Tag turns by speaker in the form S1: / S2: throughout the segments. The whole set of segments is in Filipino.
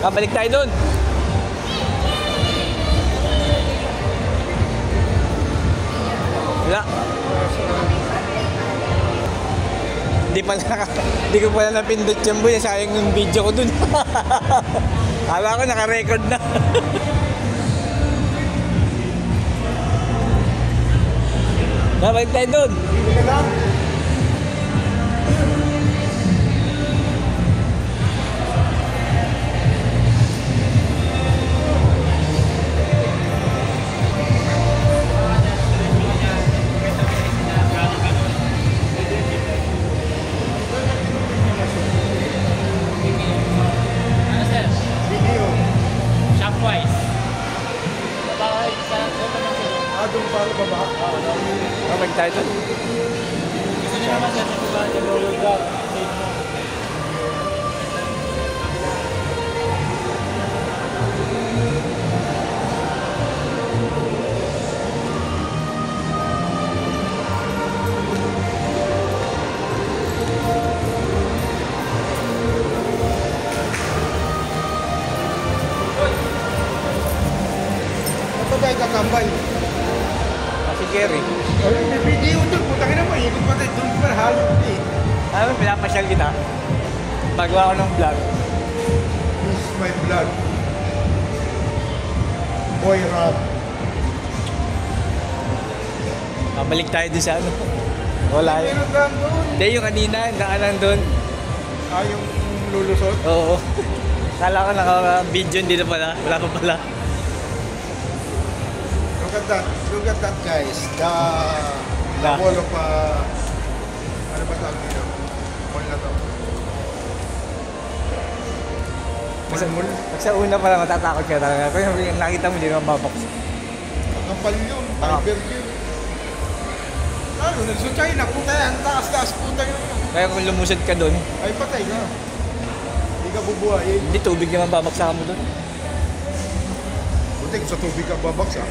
S1: Balik tayo dun. Wala. Hindi ko pala napindot yung boy. Sayang yung video ko dun. Kala ko naka-record na. Balik tayo dun.
S2: Doon pa baba.
S1: Balik tayo dun.
S2: Gusto niyo naman sa diba yung God. Ito ba yung kakambay?
S1: Si Kerry.
S2: May video doon, putangin na mo, ikot pa tayo doon pa, halo eh.
S1: Alam mo, pinapasyal kita. Pagawa ko ng vlog.
S2: This is my blood. Boy rap.
S1: Balik tayo dun sa ano. Wala yun.
S2: Meron lang doon.
S1: Hindi, yung kanina, nakaanan dun.
S2: Ah, yung lulusot?
S1: Oo. Kala ko naka-video, hindi na pala. Wala pa pala.
S2: Look at that guys. The wall of ano ba tawag dito? Mall na to. Mall?
S1: Sa una pala matatakot ka talaga. Pero yung nakita mo, hindi naman babaks.
S2: Kapal yun. Tiger yun. Ano, nagso China. Puta yan. Taas-taas puta yun.
S1: Kaya kung lumusod ka dun,
S2: Ay, patay ka. Hindi ka bubuhayin.
S1: hindi tubig naman babaksakan mo dun.
S2: Buti sa tubig ka babaksa.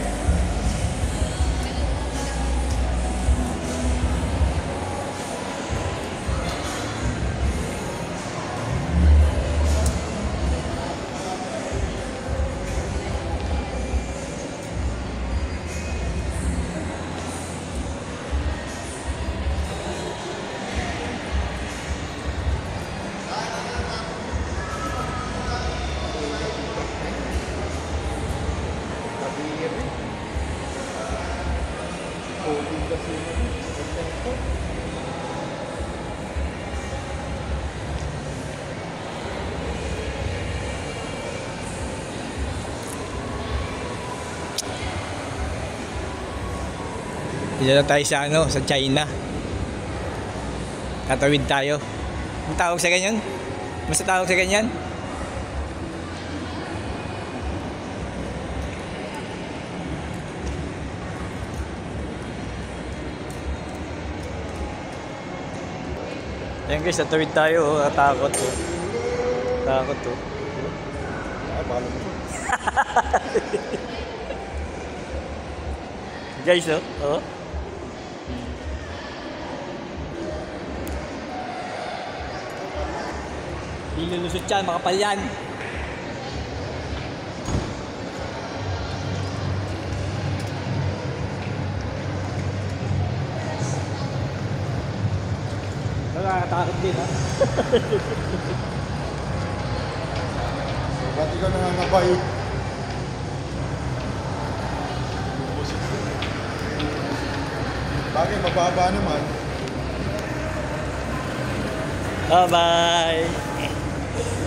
S1: Dito na tayo sa ano, sa China. Tatawid tayo. Ang tawag sa ganyan? Basta tawag sa ganyan? Ayan guys, tatawid tayo. Oh. Takot. Oh. Takot oh.
S2: Ay, baka lumusot.
S1: Guys, oh. Oh. Hindi lulusot yan, makapal yan. Nakakatakot din, ha?
S2: Ba't ikaw nangangabay? Bagay, mababa naman.
S1: Bye-bye!